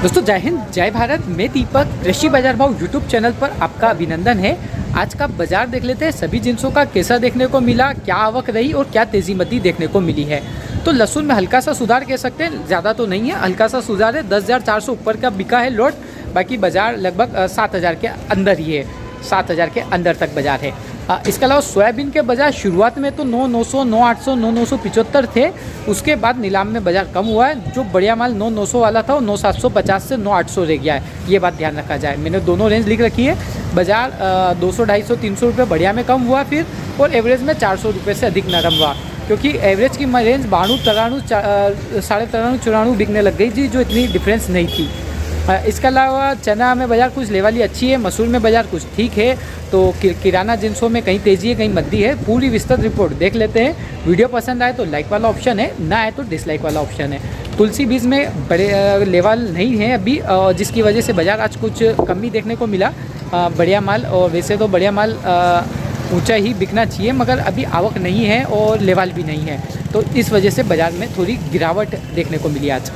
दोस्तों जय हिंद जय भारत। मैं दीपक, कृषि बाजार भाव यूट्यूब चैनल पर आपका अभिनंदन है। आज का बाजार देख लेते हैं, सभी जिनसों का कैसा देखने को मिला, क्या आवक रही और क्या तेजी मती देखने को मिली है। तो लहसुन में हल्का सा सुधार कह सकते हैं, ज़्यादा तो नहीं है, हल्का सा सुधार है। 10,400 ऊपर का बिका है लोट। बाकी बाजार लगभग 7,000 के अंदर ही है, 7,000 के अंदर तक बाजार है। इसके अलावा सोयाबीन के बाजार शुरुआत में तो 9,900, 9,800, 9,975 थे। उसके बाद नीलाम में बाजार कम हुआ है। जो बढ़िया माल 9,900 वाला था वो 9,750 से 9,800 रह गया है। ये बात ध्यान रखा जाए। मैंने दोनों रेंज लिख रखी है। बाजार 200, 250, 300 रुपये बढ़िया में कम हुआ फिर, और एवरेज में 400 रुपये से अधिक नरम हुआ, क्योंकि एवरेज की रेंज 92, 93, 93, 94 बिकने लग गई थी, जो इतनी डिफरेंस नहीं थी। इसके अलावा चना में बाज़ार कुछ लेवल ही अच्छी है, मसूर में बाज़ार कुछ ठीक है। तो किराना जिनसों में कहीं तेज़ी है, कहीं मंदी है। पूरी विस्तृत रिपोर्ट देख लेते हैं। वीडियो पसंद आए तो लाइक वाला ऑप्शन है, ना आए तो डिसलाइक वाला ऑप्शन है। तुलसी बीज में बड़े लेवल नहीं है अभी, जिसकी वजह से बाज़ार आज कुछ कमी देखने को मिला। बढ़िया माल, और वैसे तो बढ़िया माल ऊंचा ही बिकना चाहिए, मगर अभी आवक नहीं है और लेवल भी नहीं है, तो इस वजह से बाज़ार में थोड़ी गिरावट देखने को मिली आज।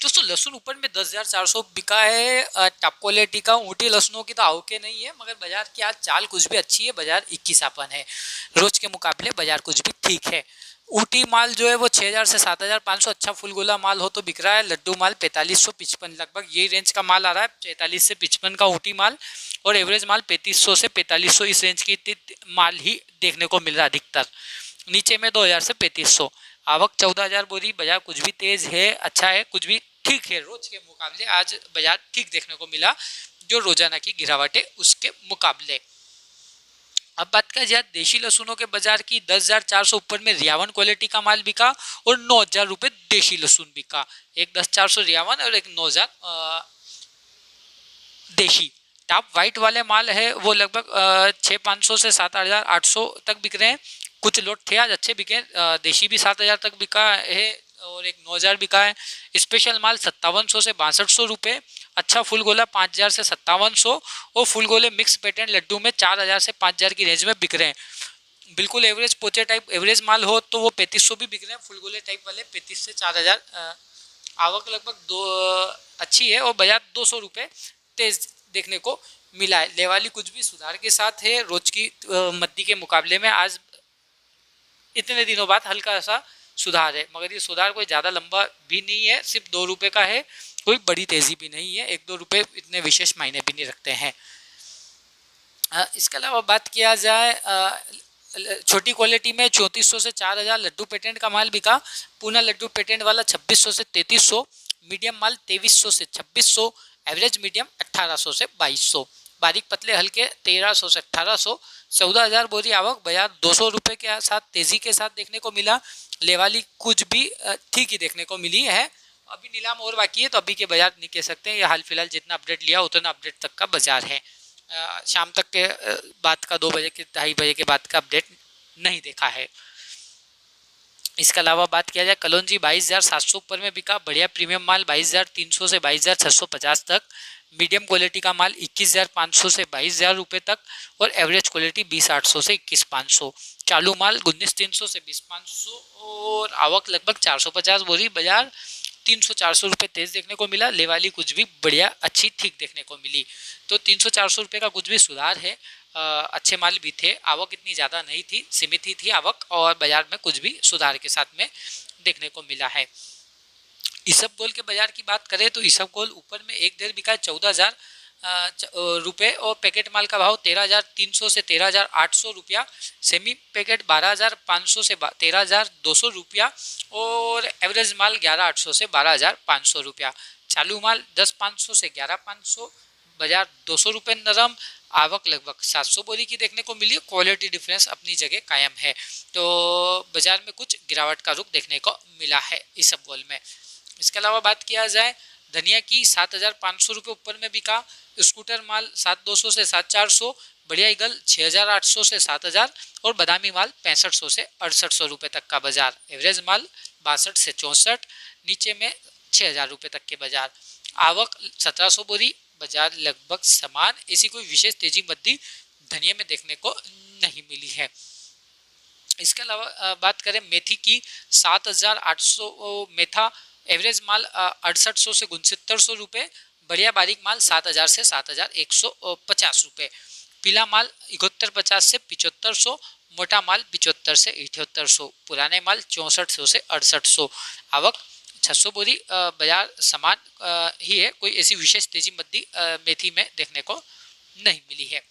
दोस्तों लहसुन ऊपर में 10,400 बिका है। टॉप क्वालिटी का ऊँटी लहसुनों की तो आवके नहीं है, मगर बाजार की आज चाल कुछ भी अच्छी है। बाजार 21 है, रोज के मुकाबले बाजार कुछ भी ठीक है। ऊटी माल जो है वो 6,000 से 7,500 अच्छा फुल गोला माल हो तो बिक रहा है। लड्डू माल 4555, लगभग यही रेंज का माल आ रहा है, 43 से 55 का ऊटी माल, और एवरेज माल 3500 से 4500 इस रेंज की माल ही देखने को मिल रहा है अधिकतर। नीचे में 2,000 से 3500। आवक 14,000 बोरी। बाजार कुछ भी तेज है, अच्छा है, कुछ भी ठीक है। रोज के मुकाबले आज बाजार ठीक देखने को मिला, जो रोजाना की गिरावट है उसके मुकाबले। अब बात करें जाए देशी लहसुनों के बाजार की, 10,400 ऊपर में रियावन क्वालिटी का माल बिका और 9,000 रुपये देशी लहसुन बिका। एक 10,400 रियावन और एक 9,000 देशी। टॉप वाइट वाले माल है वो लगभग 6,500 से 7,800 तक बिक रहे हैं। कुछ लोट थे आज अच्छे बिके। देशी भी 7,000 तक बिका है और एक 9,000 बिका है। स्पेशल माल 5700 से 6200 रुपये। अच्छा फुल गोला 5,000 से 5700, और फुल गोले मिक्स पैटर्न लड्डू में 4,000 से 5,000 की रेंज में बिक रहे हैं। बिल्कुल एवरेज पोचे टाइप एवरेज माल हो तो वो 3,500 भी बिक रहे हैं। फुल गोले टाइप वाले 35 से 4,000। आवक लगभग दो अच्छी है, और बाजार 200 रुपये तेज देखने को मिला है। लेवाली कुछ भी सुधार के साथ है। रोज की मद्दी के मुकाबले में आज इतने दिनों बाद हल्का सा सुधार है, मगर ये सुधार कोई ज़्यादा लंबा भी नहीं है, सिर्फ 2 रुपये का है, कोई बड़ी तेज़ी भी नहीं है। 1-2 रुपये इतने विशेष मायने भी नहीं रखते हैं। इसके अलावा बात किया जाए छोटी क्वालिटी में 3400 से 4,000 लड्डू पेटेंट का माल बिका। पूना लड्डू पेटेंट वाला 2600 से 3300। मीडियम माल 2300 से 2600। एवरेज मीडियम 1800 से 2200। बारीक पतले हल्के 1300 से 1800। 14,000 बोरी आवक। बाजार 200 रुपये के साथ तेजी के साथ देखने को मिला। लेवाली कुछ भी ठीक ही देखने को मिली है। अभी नीलाम और बाकी है, तो अभी के बाजार नहीं कह सकते हैं। ये हाल फिलहाल जितना अपडेट लिया उतना अपडेट तक का बाजार है। शाम तक के बाद का 2 बजे के 2:30 बजे के बाद का अपडेट नहीं देखा है। इसके अलावा बात किया जाए कलौंजी 22,700 ऊपर में बिका। बढ़िया प्रीमियम माल 22,300 से 22,650 तक। मीडियम क्वालिटी का माल 21,500 से 22,000 रुपये तक, और एवरेज क्वालिटी 20,800 से 21,500। चालू माल 19,300 से 20,500, और आवक लगभग 450 बोरी। बाजार 300-400 रुपये तेज देखने को मिला। लेवाली कुछ भी बढ़िया अच्छी ठीक देखने को मिली। तो 300-400 रुपये का कुछ भी सुधार है। अच्छे माल भी थे। आवक इतनी ज़्यादा नहीं थी, सीमित ही थी आवक, और बाजार में कुछ भी सुधार के साथ में देखने को मिला है। इसबगोल के बाजार की बात करें तो इसबगोल ऊपर में एक डेढ़ बिका 14,000 रुपये, और पैकेट माल का भाव 13,300 से 13,800 रुपया। सेमी पैकेट 12,500 से 13,200 रुपया, और एवरेज माल 11,800 से 12,500 रुपया। चालू माल 10,500 से 11,500। बाजार 200 रुपये नरम। आवक लगभग 700 बोरी की देखने को मिली। क्वालिटी डिफरेंस अपनी जगह कायम है, तो बाजार में कुछ गिरावट का रुख देखने को मिला है इसबगोल में। इसके अलावा बात किया जाए धनिया की, 7,500 रुपये ऊपर में बिका। स्कूटर माल 7,200 से 7,400। बढ़िया ईगल 6,800 से 7,000, और बादामी माल 6500 से 6800 रुपये तक का बाजार। एवरेज माल 62 से 64। नीचे में 6,000 रुपये तक के बाजार। आवक 1,700 बोरी। बाजार लगभग समान, ऐसी कोई विशेष तेजी मद्दी धनिया में देखने को नहीं मिली है। इसके अलावा बात करें मेथी की, 7,800 मेथा एवरेज माल 6800 से 6900 रुपये, बढ़िया बारीक माल 7000 से 7150 रुपये, पीला माल 7150 से 7500, मोटा माल 75 से 7800, पुराने माल 6400 से 6800। आवक 600 बोरी बाजार समान ही है, कोई ऐसी विशेष तेजी मंदी मेथी में देखने को नहीं मिली है।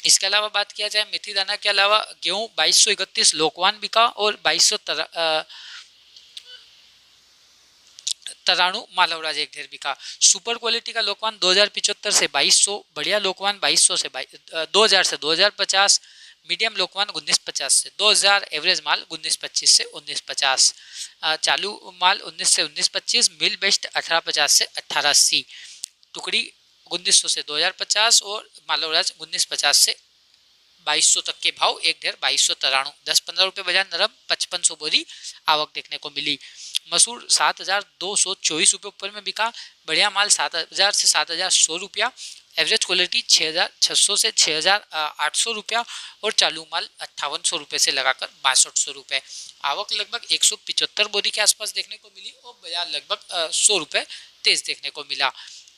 इसके अलावा बात किया जाए मेथी दाना के अलावा गेहूं 2231 लोकवान बिका और 2200 तराणु मालवराज एक ढेर बिका। सुपर क्वालिटी का लोकवान 2075 से 2200, बढ़िया लोकवान 2200 से 2000 से 2050, मीडियम लोकवान 1950 से 2000, एवरेज माल 1925 से 1950, चालू माल 19 से 1925, मिल बेस्ट 1850 से 1880, टुकड़ी 1900 से 2050 और मालवराज 1950 से 2200 तक के भाव एक ढेर 2200 तराणु। 10-15 रुपये बाजार नरम 5500 बोरी आवक देखने को मिली। मसूर 7224 रुपये ऊपर में बिका, बढ़िया माल 7000 से 7100 रुपया, एवरेज क्वालिटी 6600 से 6800 रुपया और चालू माल 5800 रुपये से लगाकर 6200 रुपये। आवक लगभग 175 बोरी के आसपास देखने को मिली और बाजार लगभग 100 रुपये तेज देखने को मिला।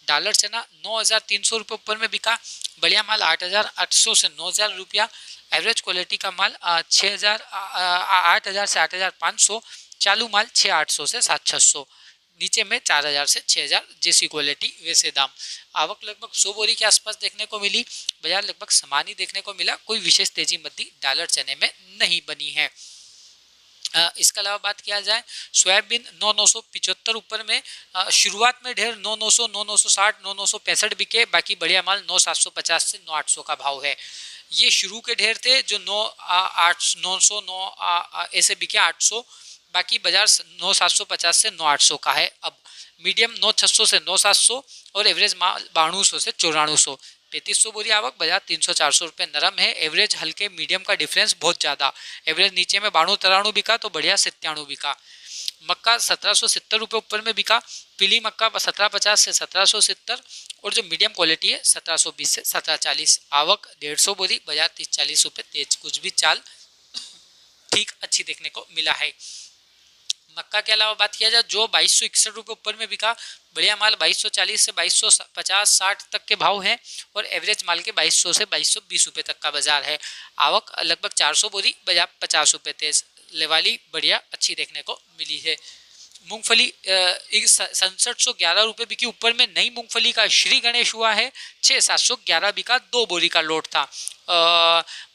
डॉलर चना 9300 रुपये ऊपर में बिका, बढ़िया माल 8800 से 9000 रुपया, एवरेज क्वालिटी का माल 8000 से 8500, चालू माल 6800 से 7600, नीचे में 4000 से 6000, जैसी क्वालिटी वैसे दाम। आवक लगभग 100 बोरी के आसपास देखने को मिली, बाजार लगभग समान ही देखने को मिला, कोई विशेष तेजी मंदी डॉलर चने में नहीं बनी है। इसके अलावा बात किया जाए सोयाबीन 9975 ऊपर में, शुरुआत में ढेर 9900, 9960, 9965 बिके, बाकी बढ़िया माल 9750 से 9800 का भाव है। ये शुरू के ढेर थे जो 900 ऐसे बिके 800, बाकी बाजार 9750 से 9800 का है। अब मीडियम 9600 से 9700 और एवरेज माल 9200 से 9400। 3500 बोरी आवक, बाजार 300-400 रुपये नरम है, एवरेज हल्के मीडियम का डिफरेंस बहुत ज़्यादा, एवरेज नीचे में 92 93 बिका तो बढ़िया 97 बिका। मक्का 1770 रुपये ऊपर में बिका, पीली मक्का 1750 से 1770 और जो मीडियम क्वालिटी है 1720 से 1740। आवक 150 बोरी, बाजार 30-40 रुपये तेज, कुछ भी चाल ठीक अच्छी देखने को मिला है। मक्का के अलावा बात किया जाए जो 2261 रुपये ऊपर में बिका, बढ़िया माल 2240 से 2250-60 तक के भाव हैं और एवरेज माल के 2200 से 2220 रुपये तक का बाजार है। आवक लगभग 400 बोरी, बाजार 50 रुपये तेज, लेवाली बढ़िया अच्छी देखने को मिली है। मूंगफली 6711 रुपये बिकी, ऊपर में नई मूंगफली का श्री गणेश हुआ है 6711 बिका, 2 बोरी का लोट था।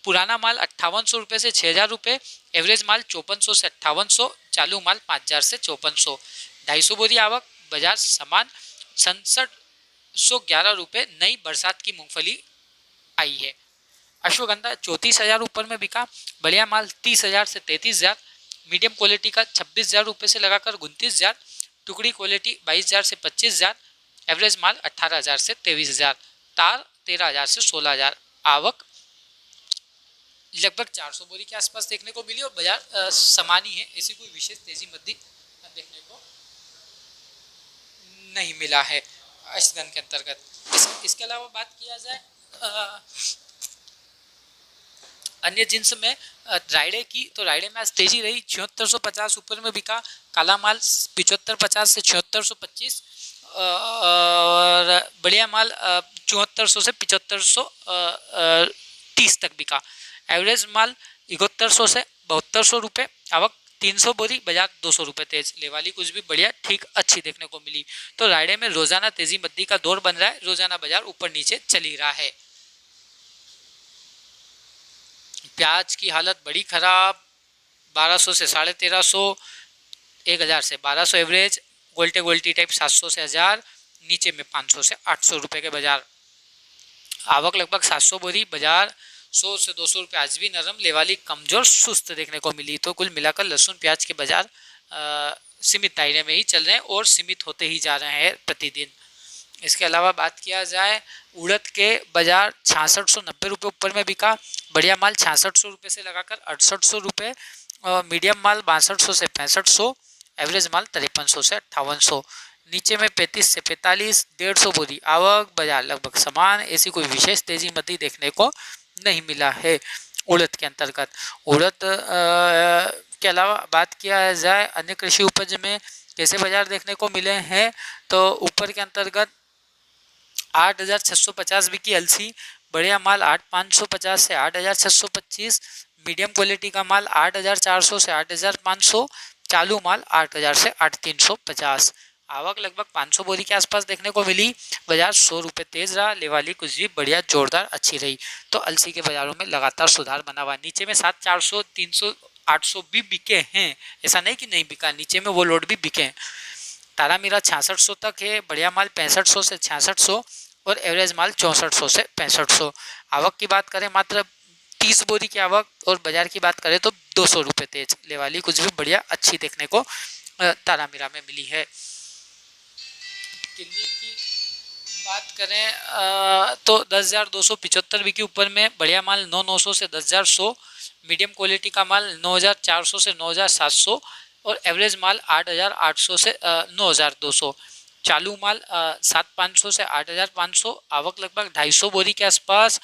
पुराना माल 5800 रुपये से 6000 रुपये, एवरेज माल 5400 से 5800, चालू माल 5000 से 5400। 250 बोरी आवक, बाजार समान 6711 रुपये नई बरसात की मूंगफली आई है। अश्वगंधा 34000 ऊपर में बिका, बढ़िया माल 30000 से 33000, मीडियम क्वालिटी का 26000 रुपये से लगाकर 29000, टुकड़ी क्वालिटी 22000 से 25000, एवरेज माल 18000 से 23000, तार 13000 से 16000। आवक लगभग 400 बोरी के आसपास देखने को मिली और बाजार समान ही है, ऐसी कोई विशेष तेजी मंदी देखने को नहीं मिला है अश्वगंध के अंतर्गत। इसके अलावा बात किया जाए अन्य जिन्स में रायडे की, तो रायडे में आज तेजी रही, 7650 ऊपर में बिका, काला माल 7550 से 7625 और बढ़िया माल 7400 से 7530 तक बिका, एवरेज माल 7100 से 7200 रुपये। आवक 300 बोरी, बाजार 200 रुपये तेज, लेवाली कुछ भी बढ़िया ठीक अच्छी देखने को मिली। तो रायडे में रोजाना तेजी मंदी का दौर बन रहा है, रोजाना बाजार ऊपर नीचे चल ही रहा है। प्याज की हालत बड़ी खराब, 1200 से 1350, 1000 से 1200 एवरेज, गोल्टी टाइप 700 से 1000, नीचे में 500 से 800 रुपये के बाजार। आवक लगभग 700 बोरी, बाजार 100 से 200 रुपये आज भी नरम, लेवाली कमजोर सुस्त देखने को मिली। तो कुल मिलाकर लहसुन प्याज के बाजार सीमित दायरे में ही चल रहे हैं और सीमित होते ही जा रहे हैं प्रतिदिन। इसके अलावा बात किया जाए उड़द के बाजार 6690 रुपये ऊपर में बिका, बढ़िया माल 6600 रुपये से लगाकर 6800 रुपये, और मीडियम माल 6200 से 6500, एवरेज माल 5300 से 5800, नीचे में 35 से 45, 150 बोरी। आवक बाजार लगभग समान, ऐसी कोई विशेष तेजी मंदी देखने को नहीं मिला है उड़द के अंतर्गत। उड़द के अलावा बात किया जाए अन्य कृषि उपज में कैसे बाजार देखने को मिले हैं, तो ऊपर के अंतर्गत 8,650 बिकी अलसी, बढ़िया माल 8,550 से 8,625, मीडियम क्वालिटी का माल 8,400 से 8,500, चालू माल 8,000 से 8,350। आवक लगभग 500 बोरी के आसपास देखने को मिली। बाजार 100 रुपये तेज रहा, लेवाली कुछ भी बढ़िया जोरदार अच्छी रही। तो अलसी के बाजारों में लगातार सुधार बना हुआ। नीचे में 7,400, 300, 800 भी बिके हैं, ऐसा नहीं कि नहीं बिका, नीचे में वो लोड भी बिके हैं। तारा मीरा 6600 तक है, बढ़िया माल 6500 से 6600 और एवरेज माल 6400 से 6500। आवक की बात करें मात्र 30 बोरी की आवक, और बाजार की बात करें तो 200 रुपये तेज। लेवाली कुछ भी बढ़िया अच्छी देखने को तारा मीरा में मिली है। दिल्ली की बात करें तो 10,275 बिकी ऊपर में, बढ़िया माल 9,900 से 10,100, मीडियम क्वालिटी का माल 9,400 से 9,700 और एवरेज माल 8,800 से 9,200। चालू माल 7,500 से 8,500। आवक लगभग 250 बोरी के आसपास।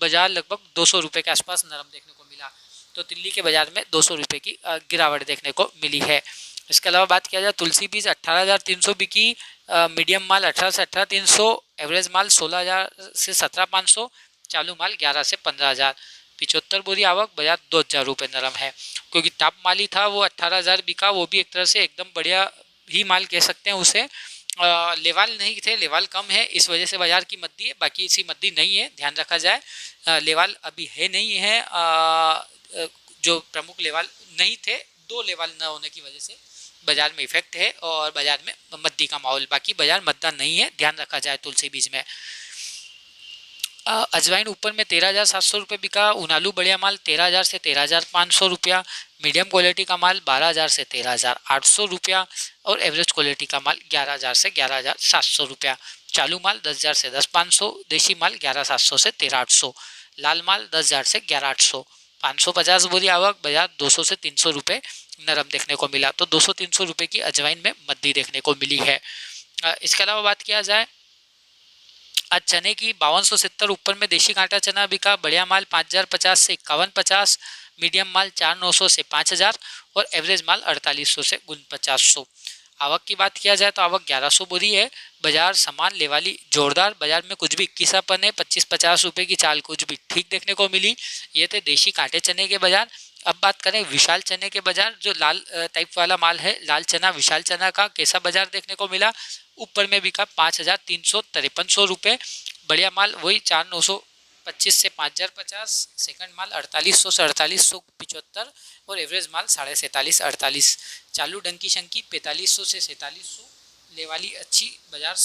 बाजार लगभग 200 रुपये के आसपास नरम देखने को मिला। तो दिल्ली के बाजार में 200 रुपये की गिरावट देखने को मिली है। इसके अलावा बात किया जाए तुलसी बीज 18,300 बिकी, मीडियम माल 18 से 18,300, एवरेज माल 16,000 से 17,500, चालू माल 11 से 15,000। 75 बोरी आवक, बाजार 2,000 रुपये नरम है। क्योंकि टॉप माल ही था वो 18,000 बिका, वो भी एक तरह से एकदम बढ़िया ही माल कह सकते हैं उसे। लेवाल नहीं थे, लेवाल कम है, इस वजह से बाजार की मद्दी है, बाकी इसी मद्दी नहीं है, ध्यान रखा जाए। लेवाल अभी है नहीं है, जो प्रमुख लेवाल नहीं थे, 2 लेवाल न होने की वजह से बाजार में इफेक्ट है और बाजार में मद्दी का माहौल। बाकी बाजार मद्दा नहीं है, ध्यान रखा जाए तुलसी बीज में। अजवाइन ऊपर में 13,700 रुपये बिका। उनालू बढ़िया माल 13,000 से 13,500 रुपया, मीडियम क्वालिटी का माल 12,000 से 13,800 रुपया और एवरेज क्वालिटी का माल 11,000 से 11,700 रुपया। चालू माल 10,000 से 10,500, देशी माल 11,700 से 13,800, लाल माल 10,000 से 11,800। 550 बोरी आवक, बाजार 200 से 300 रुपये नरम देखने को मिला। तो 200-300 रुपये की अजवाइन में मद्दी देखने को मिली है। इसके अलावा बात किया जाए आज चने की 5270 ऊपर में देशी कांटा चना बिका। बढ़िया माल 5,050 से 5150, मीडियम माल 4,900 से 5,000 और एवरेज माल 4,800 से 4900। आवक की बात किया जाए तो आवक 1100 बोरी है। बाजार समान लेवाली जोरदार, बाजार में कुछ भी 21 है, 25-50 रुपये की चाल कुछ भी ठीक देखने को मिली। ये थे देशी कांटे चने के बाजार। अब बात करें विशाल चने के बाजार, जो लाल टाइप वाला माल है, लाल चना, विशाल चना का कैसा बाजार देखने को मिला। ऊपर में बिका 5,353 रुपये, बढ़िया माल वही 4,925 से 5,050, सेकंड माल 4,800 से 4,875 और एवरेज माल 47,48। चालू डंकी शंकी 4,500 से 4,700। लेवाली अच्छी, बाजार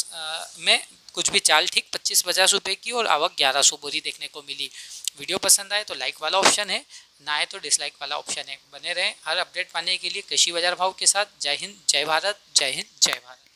में कुछ भी चाल ठीक 25-50 रुपये की और आवक 1100 बोरी देखने को मिली। वीडियो पसंद आए तो लाइक वाला ऑप्शन है, ना आए तो डिसलाइक वाला ऑप्शन है। बने रहें हर अपडेट पाने के लिए कृषि बाजार भाव के साथ। जय हिंद, जय भारत, जय हिंद, जय भारत।